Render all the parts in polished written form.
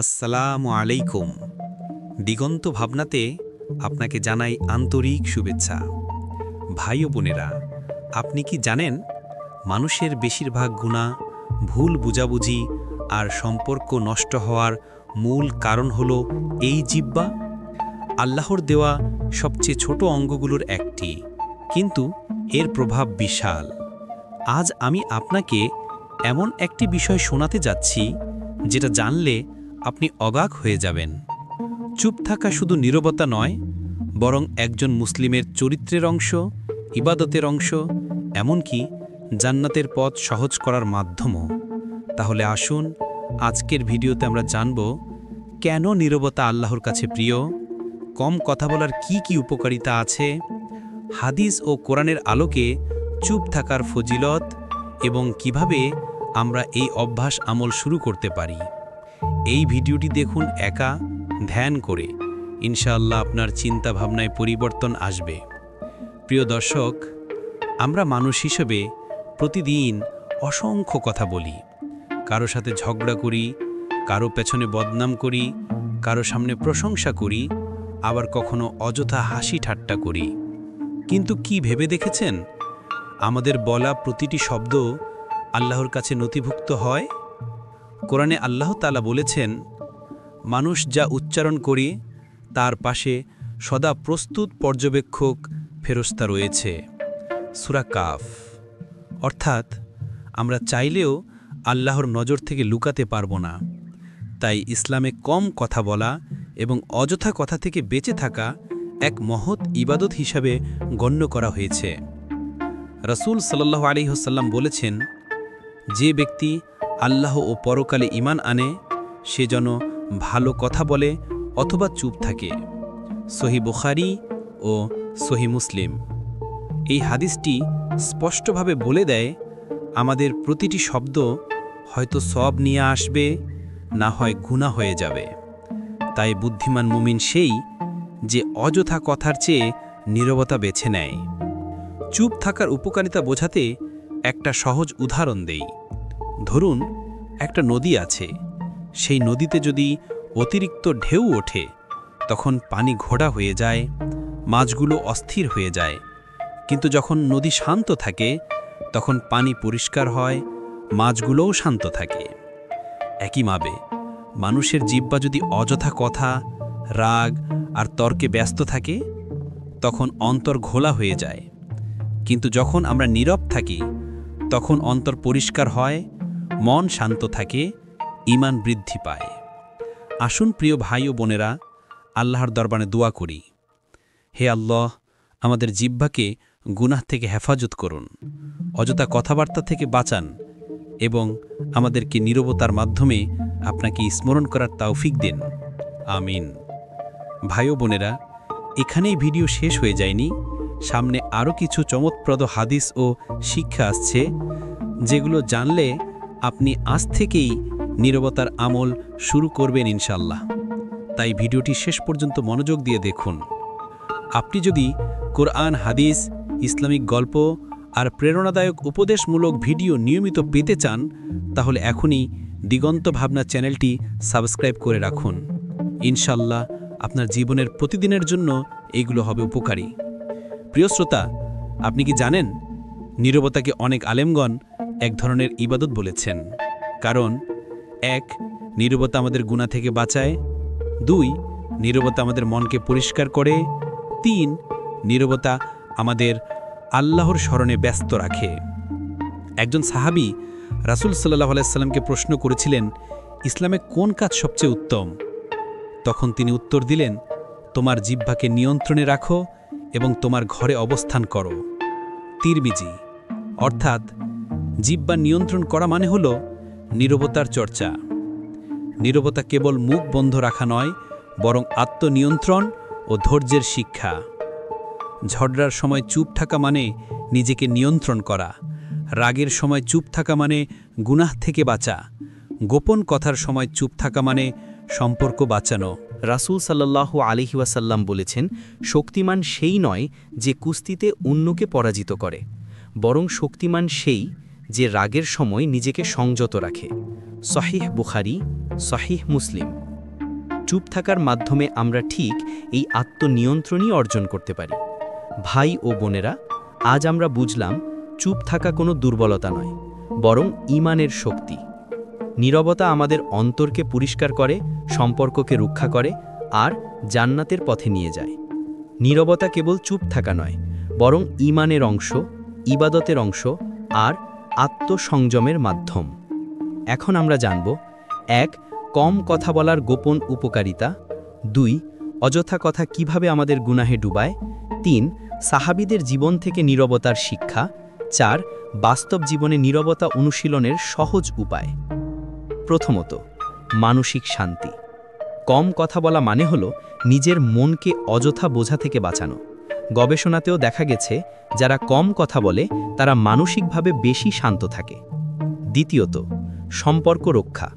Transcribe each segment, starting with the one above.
আসসালামু আলাইকুম। দিগন্ত ভাবনাতে আপনাকে জানাই আন্তরিক শুভেচ্ছা। ভাই ও বোনেরা, আপনি কি জানেন মানুষের বেশিরভাগ গুনাহ, ভুল বুঝাবুঝি আর সম্পর্ক নষ্ট হওয়ার মূল কারণ হলো এই জিহ্বা? আল্লাহর দেওয়া সবচেয়ে ছোট অঙ্গগুলোর একটি, কিন্তু এর প্রভাব বিশাল। আজ আমি আপনাকে এমন একটি বিষয় শোনাতে যাচ্ছি যেটা জানলে আপনি অবাক হয়ে যাবেন। চুপ থাকা শুধু নীরবতা নয়, বরং একজন মুসলিমের চরিত্রের অংশ, ইবাদতের অংশ, এমনকি জান্নাতের পথ সহজ করার মাধ্যমও। তাহলে আসুন আজকের ভিডিওতে আমরা জানব কেন নীরবতা আল্লাহর কাছে প্রিয়, কম কথা বলার কি উপকারিতা আছে, হাদিস ও কোরআনের আলোকে চুপ থাকার ফজিলত এবং কিভাবে আমরা এই অভ্যাস আমল শুরু করতে পারি। এই ভিডিওটি দেখুন একা, ধ্যান করে, ইনশাআল্লাহ আপনার চিন্তা ভাবনায় পরিবর্তন আসবে। প্রিয় দর্শক, আমরা মানুষ হিসেবে প্রতিদিন অসংখ্য কথা বলি। কারো সাথে ঝগড়া করি, কারো পেছনে বদনাম করি, কারো সামনে প্রশংসা করি, আবার কখনো অযথা হাসি ঠাট্টা করি। কিন্তু কি ভেবে দেখেছেন, আমাদের বলা প্রতিটি শব্দ আল্লাহর কাছে নথিভুক্ত হয়? কোরআনে আল্লাহ তাআলা বলেছেন, মানুষ যা উচ্চারণ করে তার পাশে সদা প্রস্তুত পর্যবেক্ষক ফেরেশতা রয়েছে। সূরা কাফ। অর্থাৎ আমরা চাইলেও আল্লাহর নজর থেকে লুকাতে পারবো না। তাই ইসলামে কম কথা বলা এবং অযথা কথা থেকে বেঁচে থাকা এক মহৎ ইবাদত হিসাবে গণ্য করা হয়েছে। রাসূল সাল্লাল্লাহু আলাইহি ওয়াসাল্লাম বলেছেন, যে ব্যক্তি আল্লাহ ও পরকালে ঈমান আনে সে যেন ভালো কথা বলে অথবা চুপ থাকে। সহিহ বুখারী ও সহিহ মুসলিম। এই হাদিসটি স্পষ্টভাবে বলে দেয়, আমাদের প্রতিটি শব্দ হয়তো সওয়াব নিয়ে আসবে, না হয় গুনাহ হয়ে যাবে। তাই বুদ্ধিমান মুমিন সেই যে অযথা কথার চেয়ে নীরবতা বেছে নেয়। চুপ থাকার উপকারিতা বোঝাতে একটা সহজ উদাহরণ দেই। ধরুন একটা নদী আছে, সেই নদীতে যদি অতিরিক্ত ঢেউ ওঠে তখন পানি ঘোড়া হয়ে যায়, মাছগুলো অস্থির হয়ে যায়। কিন্তু যখন নদী শান্ত থাকে তখন পানি পরিষ্কার হয়, মাছগুলোও শান্ত থাকে। একইভাবে মানুষের জিহ্বা যদি অযথা কথা, রাগ আর তর্কে ব্যস্ত থাকে তখন অন্তর ঘোলা হয়ে যায়। কিন্তু যখন আমরা নীরব থাকি তখন অন্তর পরিষ্কার হয়, মন শান্ত থাকে, ঈমান বৃদ্ধি পায়। আসুন প্রিয় ভাই ও বোনেরা, আল্লাহর দরবারে দোয়া করি। হে আল্লাহ, আমাদের জিহ্বাকে গুনাহ থেকে হেফাজত করুন, অযথা কথাবার্তা থেকে বাঁচান এবং আমাদেরকে নীরবতার মাধ্যমে আপনাকে স্মরণ করার তৌফিক দিন। আমিন। ভাই ও বোনেরা, এখানেই ভিডিও শেষ হয়ে যায়নি। সামনে আরও কিছু চমৎপ্রদ হাদিস ও শিক্ষা আসছে, যেগুলো জানলে আপনি আজ থেকেই নীরবতার আমল শুরু করবেন ইনশাআল্লাহ। তাই ভিডিওটি শেষ পর্যন্ত মনোযোগ দিয়ে দেখুন। আপনি যদি কোরআন, হাদিস, ইসলামিক গল্প আর প্রেরণাদায়ক উপদেশমূলক ভিডিও নিয়মিত পেতে চান তাহলে এখনই দিগন্ত ভাবনা চ্যানেলটি সাবস্ক্রাইব করে রাখুন। ইনশাআল্লাহ আপনার জীবনের প্রতিদিনের জন্য এইগুলো হবে উপকারী। প্রিয় শ্রোতা, আপনি কি জানেন নীরবতাকে অনেক আলেমগণ এক ধরনের ইবাদত বলেছেন? কারণ ১. নীরবতা আমাদের গুনাহ থেকে বাঁচায়, ২. নীরবতা আমাদের মনকে পরিষ্কার করে, ৩. নীরবতা আমাদের আল্লাহর স্মরণে ব্যস্ত রাখে। একজন সাহাবী রাসূল সাল্লাল্লাহু আলাইহি সাল্লামকে প্রশ্ন করেছিলেন, ইসলামে কোন কাজ সবচেয়ে উত্তম? তখন তিনি উত্তর দিলেন, তোমার জিহ্বাকে নিয়ন্ত্রণে রাখো এবং তোমার ঘরে অবস্থান করো। তিরমিজি। অর্থাৎ জিহ্বা নিয়ন্ত্রণ করা মানে হলো নীরবতার চর্চা। নীরবতা কেবল মুখ বন্ধ রাখা নয়, বরং আত্মনিয়ন্ত্রণ ও ধৈর্যের শিক্ষা। ঝগড়ার সময় চুপ থাকা মানে নিজেকে নিয়ন্ত্রণ করা, রাগের সময় চুপ থাকা মানে গুনাহ থেকে বাঁচা, গোপন কথার সময় চুপ থাকা মানে সম্পর্ক বাঁচানো। রাসূল সাল্লাল্লাহু আলাইহি ওয়াসাল্লাম বলেছেন, শক্তিমান সেই নয় যে কুস্তিতে অন্যকে পরাজিত করে, বরং শক্তিমান সেই যে রাগের সময় নিজেকে সংযত রাখে। সহিহ বুখারী, সহিহ মুসলিম। চুপ থাকার মাধ্যমে আমরা ঠিক এই আত্মনিয়ন্ত্রণই অর্জন করতে পারি। ভাই ও বোনেরা, আজ আমরা বুঝলাম চুপ থাকা কোনো দুর্বলতা নয়, বরং ঈমানের শক্তি। নীরবতা আমাদের অন্তরকে পরিষ্কার করে, সম্পর্ককে রক্ষা করে আর জান্নাতের পথে নিয়ে যায়। নীরবতা কেবল চুপ থাকা নয়, বরং ঈমানের অংশ, ইবাদতের অংশ আর আত্মসংযমের মাধ্যম। এখন আমরা জানব ১. কম কথা বলার গোপন উপকারিতা, ২. অযথা কথা কিভাবে আমাদের গুনাহে ডুবায়, ৩. সাহাবীদের জীবন থেকে নীরবতার শিক্ষা, ৪. বাস্তব জীবনে নীরবতা অনুশীলনের সহজ উপায়। প্রথমত, মানসিক শান্তি। কম কথা বলা মানে হলো নিজের মনকে অযথা বোঝা থেকে বাঁচানো। গবেষণাতেও দেখা গেছে যারা কম কথা বলে তারা মানসিকভাবে বেশি শান্ত থাকে। দ্বিতীয়ত, সম্পর্ক রক্ষা।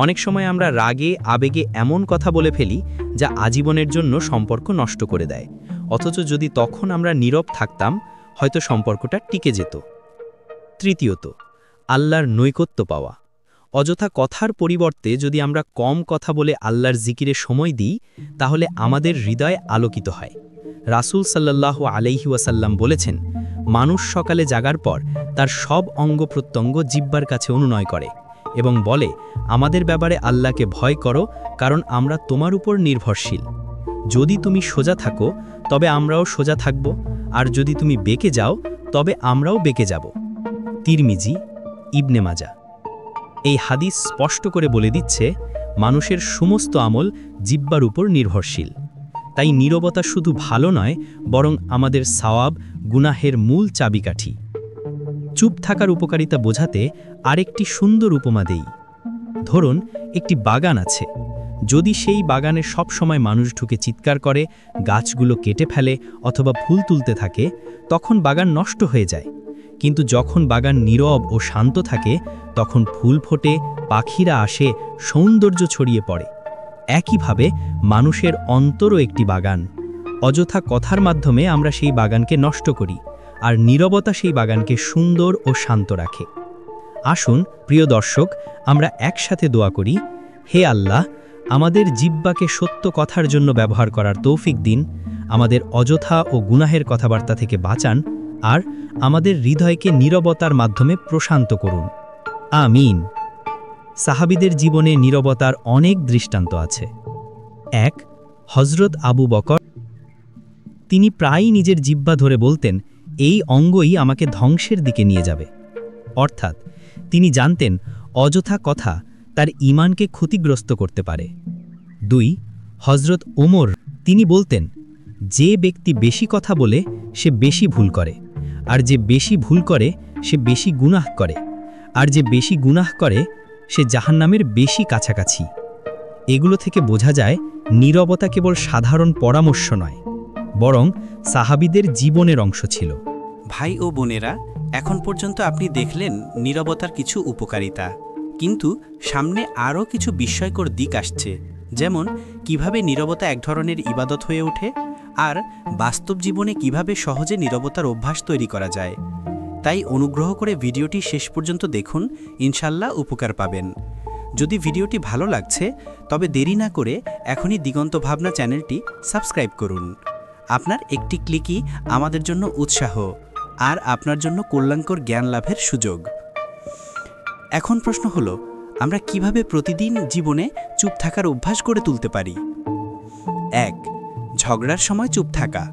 অনেক সময় আমরা রাগে আবেগে এমন কথা বলে ফেলি যা আজীবনের জন্য সম্পর্ক নষ্ট করে দেয়, অথচ যদি তখন আমরা নীরব থাকতাম হয়তো সম্পর্কটা টিকে যেত। তৃতীয়ত, আল্লাহর নৈকট্য পাওয়া। অযথা কথার পরিবর্তে যদি আমরা কম কথা বলে আল্লাহর জিকিরে সময় দিই তাহলে আমাদের হৃদয় আলোকিত হয়। রাসূল সাল্লাল্লাহু আলাইহি ওয়াসাল্লাম বলেছেন, মানুষ সকালে জাগার পর তার সব অঙ্গ প্রত্যঙ্গ জিহ্বার কাছে অনুনয় করে এবং বলে, আমাদের ব্যাপারে আল্লাহকে ভয় করো, কারণ আমরা তোমার উপর নির্ভরশীল। যদি তুমি সোজা থাকো তবে আমরাও সোজা থাকব, আর যদি তুমি বেঁকে যাও তবে আমরাও বেঁকে যাব। তিরমিজি, ইবনে মাজা। এই হাদিস স্পষ্ট করে বলে দিচ্ছে মানুষের সমস্ত আমল জিহ্বার উপর নির্ভরশীল। তাই নীরবতা শুধু ভালো নয়, বরং আমাদের সওয়াব গুনাহের মূল চাবিকাঠি। চুপ থাকার উপকারিতা বোঝাতে আরেকটি সুন্দর উপমা দেই। ধরুন একটি বাগান আছে, যদি সেই বাগানে সব সময় মানুষ ঢুকে চিৎকার করে, গাছগুলো কেটে ফেলে অথবা ফুল তুলতে থাকে, তখন বাগান নষ্ট হয়ে যায়। কিন্তু যখন বাগান নীরব ও শান্ত থাকে তখন ফুল ফোটে, পাখিরা আসে, সৌন্দর্য ছড়িয়ে পড়ে। একইভাবে মানুষের অন্তরও একটি বাগান। অযথা কথার মাধ্যমে আমরা সেই বাগানকে নষ্ট করি, আর নীরবতা সেই বাগানকে সুন্দর ও শান্ত রাখে। আসুন প্রিয় দর্শক, আমরা একসাথে দোয়া করি, হে আল্লাহ, আমাদের জিহ্বাকে সত্য কথার জন্য ব্যবহার করার তৌফিক দিন, আমাদের অযথা ও গুনাহের কথাবার্তা থেকে বাঁচান, আর আমাদের হৃদয়কে নীরবতার মাধ্যমে প্রশান্ত করুন। আমিন। সাহাবীদের জীবনে নীরবতার অনেক দৃষ্টান্ত আছে। ১. হযরত আবু বকর। তিনি প্রায়ই নিজের জিহ্বা ধরে বলতেন, এই অঙ্গই আমাকে ধ্বংসের দিকে নিয়ে যাবে। অর্থাৎ তিনি জানতেন অযথা কথা তার ঈমানকে ক্ষতিগ্রস্ত করতে পারে। ২. হযরত ওমর। তিনি বলতেন, যে ব্যক্তি বেশি কথা বলে সে বেশি ভুল করে, আর যে বেশি ভুল করে সে বেশি গুনাহ করে, আর যে বেশি গুনাহ করে সে জাহান্নামের বেশি কাছাকাছি। এগুলো থেকে বোঝা যায় নীরবতা কেবল সাধারণ পরামর্শ নয়, বরং সাহাবীদের জীবনের অংশ ছিল। ভাই ও বোনেরা, এখন পর্যন্ত আপনি দেখলেন নীরবতার কিছু উপকারিতা, কিন্তু সামনে আরও কিছু বিস্ময়কর দিক আসছে, যেমন কিভাবে নীরবতা এক ধরনের ইবাদত হয়ে ওঠে, আর বাস্তব জীবনে কিভাবে সহজে নীরবতার অভ্যাস তৈরি করা যায়। তাই অনুগ্রহ করে ভিডিওটি শেষ পর্যন্ত দেখুন, ইনশাল্লাহ উপকার পাবেন। যদি ভিডিওটি ভালো লাগছে তবে দেরি না করে এখনই দিগন্ত ভাবনা চ্যানেলটি সাবস্ক্রাইব করুন। আপনার একটি ক্লিকই আমাদের জন্য উৎসাহ আর আপনার জন্য কল্যাণকর জ্ঞান লাভের সুযোগ। এখন প্রশ্ন হলো, আমরা কিভাবে প্রতিদিন জীবনে চুপ থাকার অভ্যাস গড়ে তুলতে পারি? ১. ঝগড়ার সময় চুপ থাকা।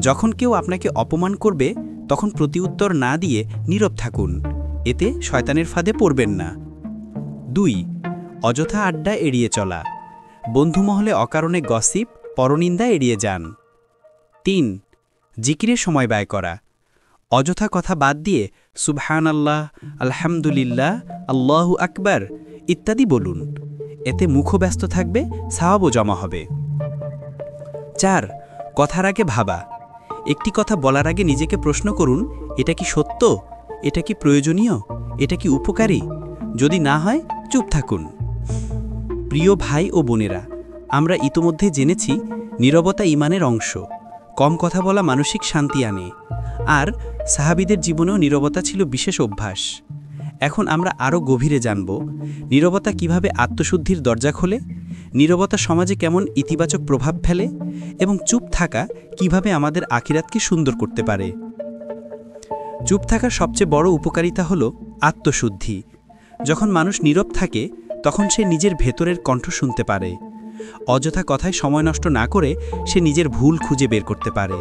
যখন কেউ আপনাকে অপমান করবে তখন প্রতিউত্তর না দিয়ে নীরব থাকুন, এতে শয়তানের ফাঁদে পড়বেন না। ২. অযথা আড্ডা এড়িয়ে চলা। বন্ধুমহলে অকারণে গসিপ, পরনিন্দা এড়িয়ে যান। ৩. জিকিরে সময় ব্যয় করা। অযথা কথা বাদ দিয়ে সুবহানাল্লাহ, আলহামদুলিল্লাহ, আল্লাহু আকবার ইত্যাদি বলুন, এতে মুখও ব্যস্ত থাকবে, সওয়াবও জমা হবে। ৪. কথার আগে ভাবা। একটি কথা বলার আগে নিজেকে প্রশ্ন করুন, এটা কি সত্য, এটা কি প্রয়োজনীয়, এটা কি উপকারী? যদি না হয় চুপ থাকুন। প্রিয় ভাই ও বোনেরা, আমরা ইতোমধ্যে জেনেছি নীরবতা ঈমানের অংশ, কম কথা বলা মানসিক শান্তি আনে, আর সাহাবীদের জীবনেও নীরবতা ছিল বিশেষ অভ্যাস। এখন আমরা আরও গভীরে জানব নীরবতা কিভাবে আত্মশুদ্ধির দরজা খোলে, নীরবতা সমাজে কেমন ইতিবাচক প্রভাব ফেলে এবং চুপ থাকা কিভাবে আমাদের আখিরাতকে সুন্দর করতে পারে। চুপ থাকার সবচেয়ে বড় উপকারিতা হল আত্মশুদ্ধি। যখন মানুষ নীরব থাকে তখন সে নিজের ভেতরের কণ্ঠ শুনতে পারে। অযথা কথায় সময় নষ্ট না করে সে নিজের ভুল খুঁজে বের করতে পারে।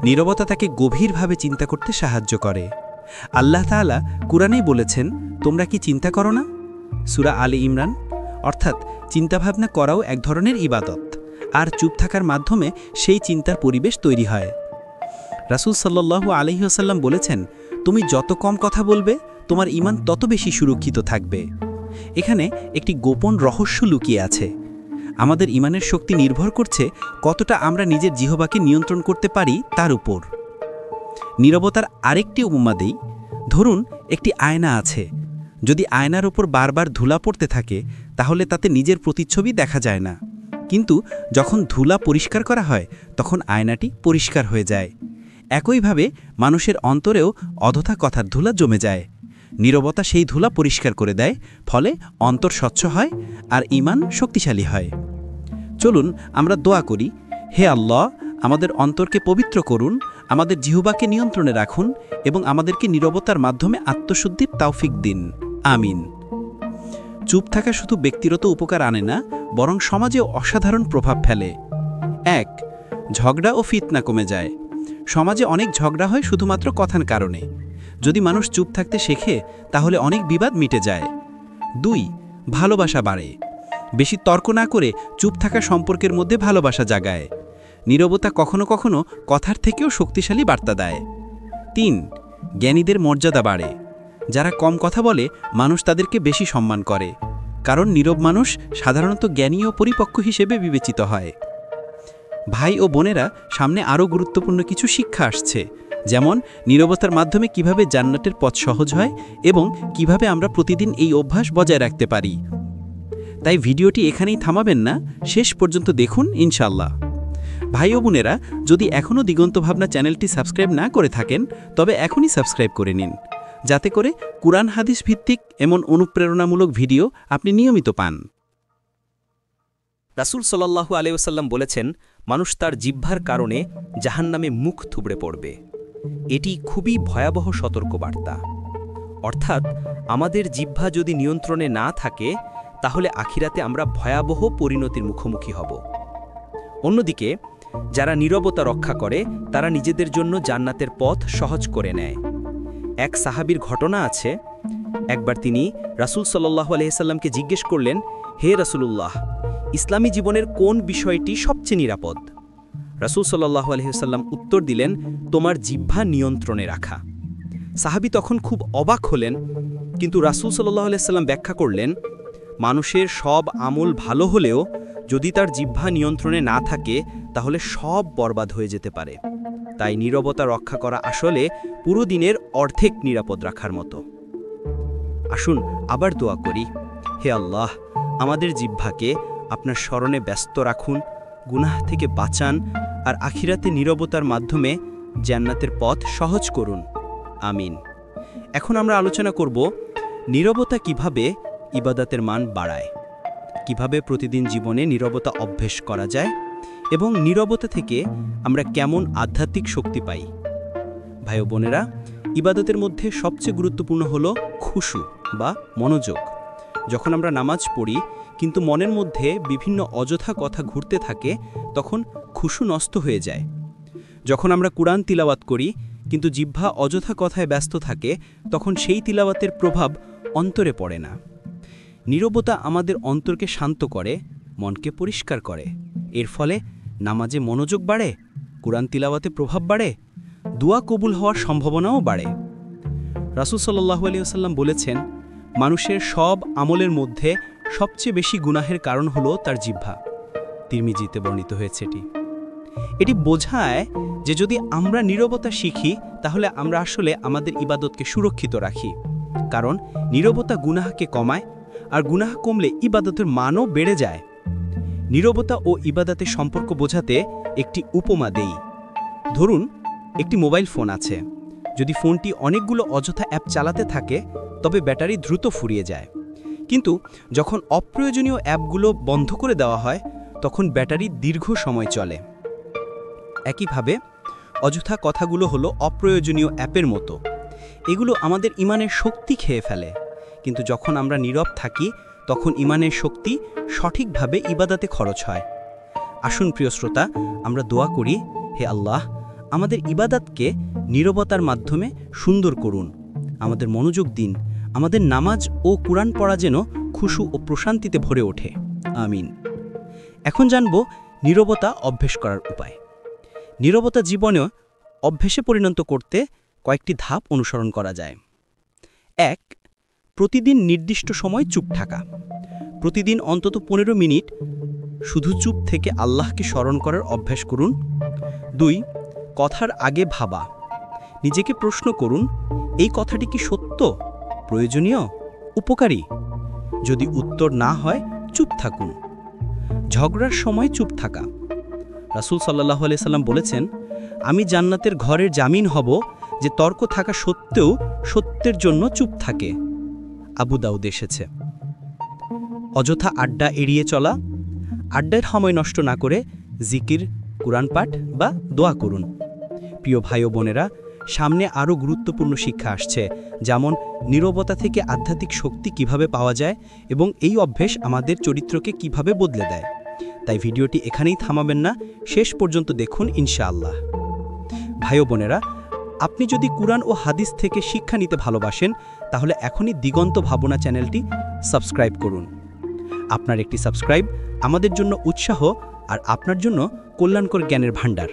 নীরবতা তাকে গভীরভাবে চিন্তা করতে সাহায্য করে। আল্লাহ তাআলা কুরআনেই বলেছেন, তোমরা কি চিন্তা করো না? সূরা আলে ইমরান। অর্থাৎ চিন্তাভাবনা করাও এক ধরনের ইবাদত, আর চুপ থাকার মাধ্যমে সেই চিন্তার পরিবেশ তৈরি হয়। রাসূল সাল্লাল্লাহু আলাইহি ওয়াসাল্লাম বলেছেন, তুমি যত কম কথা বলবে তোমার ঈমান তত বেশি সুরক্ষিত থাকবে। এখানে একটি গোপন রহস্য লুকিয়ে আছে। আমাদের ঈমানের শক্তি নির্ভর করছে কতটা আমরা নিজের জিহ্বাকে নিয়ন্ত্রণ করতে পারি তার উপর। নীরবতার আরেকটি উপমা দেই। ধরুন একটি আয়না আছে। যদি আয়নার উপর বারবার ধুলা পড়তে থাকে তাহলে তাতে নিজের প্রতিচ্ছবি দেখা যায় না, কিন্তু যখন ধুলা পরিষ্কার করা হয় তখন আয়নাটি পরিষ্কার হয়ে যায়। একইভাবে মানুষের অন্তরেও অযথা কথার ধুলা জমে যায়। নীরবতা সেই ধুলা পরিষ্কার করে দেয়, ফলে অন্তর স্বচ্ছ হয় আর ঈমান শক্তিশালী হয়। চলুন আমরা দোয়া করি, হে আল্লাহ, আমাদের অন্তরকে পবিত্র করুন, আমাদের জিহ্বাকে নিয়ন্ত্রণে রাখুন এবং আমাদেরকে নীরবতার মাধ্যমে আত্মশুদ্ধির তৌফিক দিন। আমিন। চুপ থাকা শুধু ব্যক্তিগত উপকার আনে না, বরং সমাজেও অসাধারণ প্রভাব ফেলে। ১. ঝগড়া ও ফিতনা কমে যায়। সমাজে অনেক ঝগড়া হয় শুধুমাত্র কথার কারণে। যদি মানুষ চুপ থাকতে শেখে তাহলে অনেক বিবাদ মিটে যায়। ২. ভালোবাসা বাড়ে। বেশি তর্ক না করে চুপ থাকা সম্পর্কের মধ্যে ভালোবাসা জাগায়। নীরবতা কখনো কখনো কথার থেকেও শক্তিশালী বার্তা দেয়। ৩. জ্ঞানীদের মর্যাদা বাড়ে। যারা কম কথা বলে মানুষ তাদেরকে বেশি সম্মান করে, কারণ নীরব মানুষ সাধারণত জ্ঞানী ও পরিপক্ক হিসেবে বিবেচিত হয়। ভাই ও বোনেরা, সামনে আরও গুরুত্বপূর্ণ কিছু শিক্ষা আসছে, যেমন নীরবতার মাধ্যমে কিভাবে জান্নাতের পথ সহজ হয় এবং কিভাবে আমরা প্রতিদিন এই অভ্যাস বজায় রাখতে পারি। তাই ভিডিওটি এখানেই থামাবেন না, শেষ পর্যন্ত দেখুন ইনশাআল্লাহ। ভাই ও বোনেরা, যদি এখনও দিগন্ত ভাবনা চ্যানেলটি সাবস্ক্রাইব না করে থাকেন তবে এখনই সাবস্ক্রাইব করে নিন, যাতে করে কুরআন হাদিস ভিত্তিক এমন অনুপ্রেরণামূলক ভিডিও আপনি নিয়মিত পান। রাসূল সাল্লাল্লাহু আলাইহি ওয়াসাল্লাম বলেছেন, মানুষ তার জিহ্বার কারণে জাহান্নামে মুখ থুবড়ে পড়বে। এটি খুবই ভয়াবহ সতর্কবার্তা। অর্থাৎ আমাদের জিহ্বা যদি নিয়ন্ত্রণে না থাকে তাহলে আখিরাতে আমরা ভয়াবহ পরিণতির মুখোমুখি হব। অন্যদিকে যারা নীরবতা রক্ষা করে তারা নিজেদের জন্য জান্নাতের পথ সহজ করে নেয়। এক সাহাবীর ঘটনা আছে, একবার তিনি রাসূল সাল্লাল্লাহু আলাইহি ওয়াসাল্লামকে জিজ্ঞেস করলেন, হে রাসূলুল্লাহ, ইসলামী জীবনের কোন বিষয়টি সবচেয়ে নিরাপদ? রাসূল সাল্লাল্লাহু আলাইহি ওয়াসাল্লাম উত্তর দিলেন, তোমার জিহ্বা নিয়ন্ত্রণে রাখা। সাহাবী তখন খুব অবাক হলেন, কিন্তু রাসূল সাল্লাল্লাহু আলাইহি ওয়াসাল্লাম ব্যাখ্যা করলেন, মানুষের সব আমল ভালো হলেও যদি তার জিহ্বা নিয়ন্ত্রণে না থাকে তাহলে সব বরবাদ হয়ে যেতে পারে। তাই নীরবতা রক্ষা করা আসলে পুরো দিনের অর্ধেক নিরাপদ রাখার মতো। আসুন আবার দোয়া করি, হে আল্লাহ, আমাদের জিহ্বাকে আপনার স্মরণে ব্যস্ত রাখুন, গুনাহ থেকে বাঁচান আর আখিরাতে নীরবতার মাধ্যমে জান্নাতের পথ সহজ করুন। আমিন। এখন আমরা আলোচনা করব নীরবতা কিভাবে ইবাদতের মান বাড়ায়, কিভাবে প্রতিদিন জীবনে নীরবতা অভ্যেস করা যায় এবং নীরবতা থেকে আমরা কেমন আধ্যাত্মিক শক্তি পাই। ভাই ও বোনেরা, ইবাদতের মধ্যে সবচেয়ে গুরুত্বপূর্ণ হলো খুশু বা মনোযোগ। যখন আমরা নামাজ পড়ি কিন্তু মনের মধ্যে বিভিন্ন অযথা কথা ঘুরতে থাকে তখন খুশু নষ্ট হয়ে যায়। যখন আমরা কুরআন তিলাওয়াত করি কিন্তু জিহ্বা অযথা কথায় ব্যস্ত থাকে তখন সেই তিলাওয়াতের প্রভাব অন্তরে পড়ে না। নীরবতা আমাদের অন্তরকে শান্ত করে, মনকে পরিষ্কার করে। এর ফলে নামাজে মনোযোগ বাড়ে, কুরআন তিলাওয়াতে প্রভাব বাড়ে, দোয়া কবুল হওয়ার সম্ভাবনাও বাড়ে। রাসূল সাল্লাল্লাহু আলাইহি ওয়াসাল্লাম বলেছেন, মানুষের সব আমলের মধ্যে সবচেয়ে বেশি গুনাহের কারণ হলো তার জিহ্বা। তিরমিজিতে বর্ণিত হয়েছে এটি বোঝায় যে যদি আমরা নীরবতা শিখি তাহলে আমরা আসলে আমাদের ইবাদতকে সুরক্ষিত রাখি, কারণ নীরবতা গুনাহকে কমায় আর গুনাহ কমলে ইবাদতের মানও বেড়ে যায়। নীরবতা ও ইবাদতের সম্পর্ক বোঝাতে একটি উপমা দেই। ধরুন একটি মোবাইল ফোন আছে, যদি ফোনটি অনেকগুলো অযথা অ্যাপ চালাতে থাকে তবে ব্যাটারি দ্রুত ফুরিয়ে যায়। কিন্তু যখন অপ্রয়োজনীয় অ্যাপগুলো বন্ধ করে দেওয়া হয় তখন ব্যাটারি দীর্ঘ সময় চলে। একইভাবে অযথা কথাগুলো হলো অপ্রয়োজনীয় অ্যাপের মতো। এগুলো আমাদের ইমানের শক্তি খেয়ে ফেলে, কিন্তু যখন আমরা নীরব থাকি তখন ইমানের শক্তি সঠিকভাবে ইবাদাতে খরচ হয়। আসুন প্রিয় শ্রোতা, আমরা দোয়া করি, হে আল্লাহ, আমাদের ইবাদাতকে নীরবতার মাধ্যমে সুন্দর করুন। আমাদের মনোযোগ দিন, আমাদের নামাজ ও কুরআন পড়া যেন খুশু ও প্রশান্তিতে ভরে ওঠে। আমিন। এখন জানব নীরবতা অভ্যেস করার উপায়। নীরবতা জীবনে অভ্যেসে পরিণত করতে কয়েকটি ধাপ অনুসরণ করা যায়। ১. প্রতিদিন নির্দিষ্ট সময় চুপ থাকা। প্রতিদিন অন্তত 15 মিনিট শুধু চুপ থেকে আল্লাহকে স্মরণ করার অভ্যাস করুন। 2. কথার আগে ভাবা। নিজেকে প্রশ্ন করুন, এই কথাটি কি সত্য, প্রয়োজনীয়, উপকারী? যদি উত্তর না হয় চুপ থাকুন। ঝগড়ার সময় চুপ থাকা। রাসূল সাল্লাল্লাহু আলাইহি সাল্লাম বলেছেন, আমি জান্নাতের ঘরের জামিন হব যে তর্ক থাকা সত্ত্বেও সত্যের জন্য চুপ থাকে। আবু দাউদ এসেছে। অযথা আড্ডা এড়িয়ে চলা। আড্ডার সময় নষ্ট না করে জিকির, কুরআন পাঠ বা দোয়া করুন। প্রিয় ভাই ও বোনেরা, সামনে আরও গুরুত্বপূর্ণ শিক্ষা আসছে, যেমন নীরবতা থেকে আধ্যাত্মিক শক্তি কিভাবে পাওয়া যায় এবং এই অভ্যেস আমাদের চরিত্রকে কিভাবে বদলে দেয়। তাই ভিডিওটি এখানেই থামাবেন না, শেষ পর্যন্ত দেখুন ইনশাআল্লাহ। ভাই ও বোনেরা, আপনি যদি কুরআন ও হাদিস থেকে শিক্ষা নিতে ভালোবাসেন তাহলে এখনই দিগন্ত ভাবনা চ্যানেলটি সাবস্ক্রাইব করুন। আপনার একটি সাবস্ক্রাইব আমাদের জন্য উৎসাহ আর আপনার জন্য কল্যাণকর জ্ঞানের ভাণ্ডার।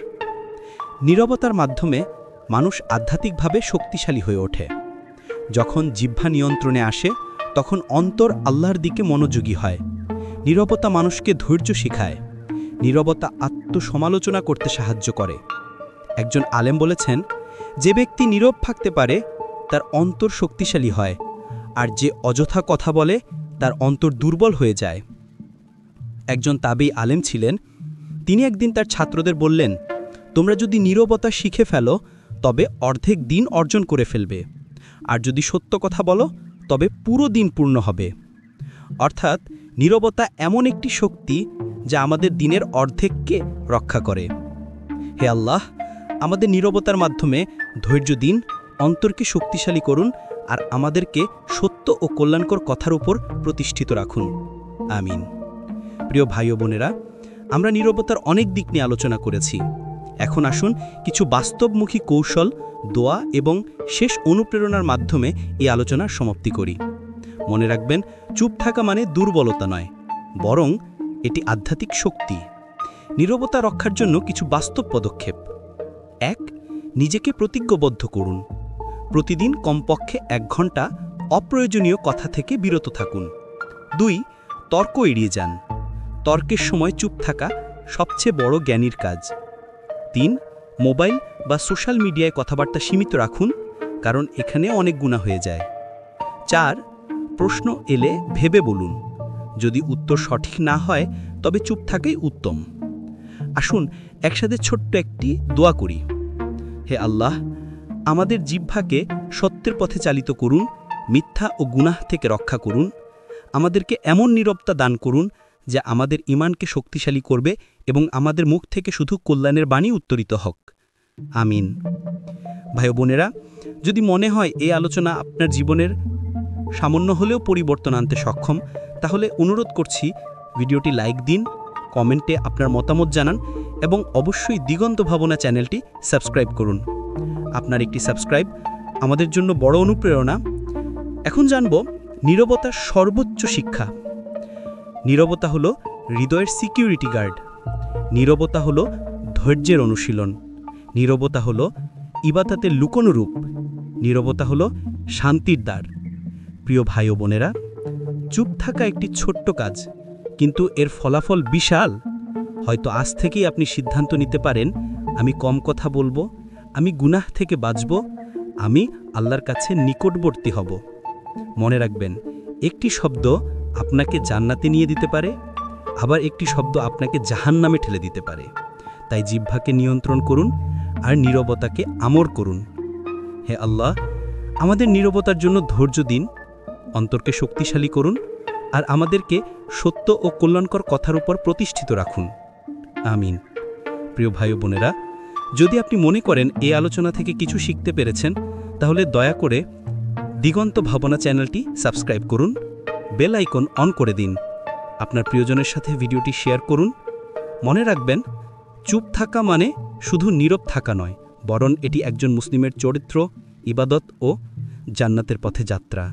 নীরবতার মাধ্যমে মানুষ আধ্যাত্মিকভাবে শক্তিশালী হয়ে ওঠে। যখন জিহ্বা নিয়ন্ত্রণে আসে তখন অন্তর আল্লাহর দিকে মনোযোগী হয়। নীরবতা মানুষকে ধৈর্য শেখায়। নীরবতা আত্মসমালোচনা করতে সাহায্য করে। একজন আলেম বলেছেন, যে ব্যক্তি নীরব থাকতে পারে তার অন্তর শক্তিশালী হয়, আর যে অযথা কথা বলে তার অন্তর দুর্বল হয়ে যায়। একজন তাবেঈ আলেম ছিলেন। তিনি একদিন তার ছাত্রদের বললেন, তোমরা যদি নীরবতা শিখে ফেলো তবে অর্ধেক দিন অর্জন করে ফেলবে, আর যদি সত্য কথা বলো তবে পুরো দিন পূর্ণ হবে। অর্থাৎ নীরবতা এমন একটি শক্তি যা আমাদের দিনের অর্ধেককে রক্ষা করে। হে আল্লাহ, আমাদের নীরবতার মাধ্যমে ধৈর্য দিন, অন্তরকে শক্তিশালী করুন আর আমাদেরকে সত্য ও কল্যাণকর কথার উপর প্রতিষ্ঠিত রাখুন। আমিন। প্রিয় ভাই ও বোনেরা, আমরা নীরবতার অনেক দিক নিয়ে আলোচনা করেছি। এখন আসুন কিছু বাস্তবমুখী কৌশল, দোয়া এবং শেষ অনুপ্রেরণার মাধ্যমে এই আলোচনার সমাপ্তি করি। মনে রাখবেন, চুপ থাকা মানে দুর্বলতা নয়, বরং এটি আধ্যাত্মিক শক্তি। নীরবতা রক্ষার জন্য কিছু বাস্তব পদক্ষেপ। ১. নিজেকে প্রতিজ্ঞাবদ্ধ করুন। প্রতিদিন কমপক্ষে 1 ঘন্টা অপ্রয়োজনীয় কথা থেকে বিরত থাকুন। 2. তর্ক এড়িয়ে যান। তর্কের সময় চুপ থাকা সবচেয়ে বড় জ্ঞানীর কাজ। 3. মোবাইল বা সোশ্যাল মিডিয়ায় কথাবার্তা সীমিত রাখুন, কারণ এখানে অনেক গুনাহ হয়ে যায়। 4. প্রশ্ন এলে ভেবে বলুন। যদি উত্তর সঠিক না হয় তবে চুপ থাকাই উত্তম। আসুন একসাথে ছোট্ট একটি দোয়া করি। হে আল্লাহ, আমাদের জিহ্বাকে সত্যের পথে চালিত করুন, মিথ্যা ও গুনাহ থেকে রক্ষা করুন। আমাদেরকে এমন নীরবতা দান করুন যা আমাদের ঈমানকে শক্তিশালী করবে এবং আমাদের মুখ থেকে শুধু কল্যাণের বাণী উত্তরিত হোক। আমিন। ভাই ও বোনেরা, যদি মনে হয় এই আলোচনা আপনার জীবনের সামান্য হলেও পরিবর্তন আনতে সক্ষম, তাহলে অনুরোধ করছি ভিডিওটি লাইক দিন, কমেন্টে আপনার মতামত জানান এবং অবশ্যই দিগন্ত ভাবনা চ্যানেলটি সাবস্ক্রাইব করুন। আপনার একটি সাবস্ক্রাইব আমাদের জন্য বড় অনুপ্রেরণা। এখন জানব নীরবতার সর্বোচ্চ শিক্ষা। নীরবতা হলো হৃদয়ের সিকিউরিটি গার্ড। নীরবতা হলো ধৈর্যের অনুশীলন। নীরবতা হলো ইবাদতের লুকোনো রূপ। নীরবতা হলো শান্তির দ্বার। প্রিয় ভাই ও বোনেরা, চুপ থাকা একটি ছোট্ট কাজ, কিন্তু এর ফলাফল বিশাল। হয়তো আজ থেকেই আপনি সিদ্ধান্ত নিতে পারেন, আমি কম কথা বলবো, আমি গুনাহ থেকে বাঁচব, আমি আল্লাহর কাছে নিকটবর্তী হব। মনে রাখবেন, একটি শব্দ আপনাকে জান্নাতে নিয়ে দিতে পারে, আবার একটি শব্দ আপনাকে জাহান্নামে ঠেলে দিতে পারে। তাই জিহ্বাকে নিয়ন্ত্রণ করুন আর নীরবতাকে আমর করুন। হে আল্লাহ, আমাদের নীরবতার জন্য ধৈর্য দিন, অন্তরকে শক্তিশালী করুন আর আমাদেরকে সত্য ও কল্যাণকর কথার উপর প্রতিষ্ঠিত রাখুন। আমিন। প্রিয় ভাই ও বোনেরা, যদি আপনি মনে করেন এই আলোচনা থেকে কিছু শিখতে পেরেছেন, তাহলে দয়া করে দিগন্ত ভাবনা চ্যানেলটি সাবস্ক্রাইব করুন, বেল আইকন অন করে দিন, আপনার প্রিয়জনের সাথে ভিডিওটি শেয়ার করুন। মনে রাখবেন, চুপ থাকা মানে শুধু নীরব থাকা নয়, বরং এটি একজন মুসলিমের চরিত্র, ইবাদত ও জান্নাতের পথে যাত্রা।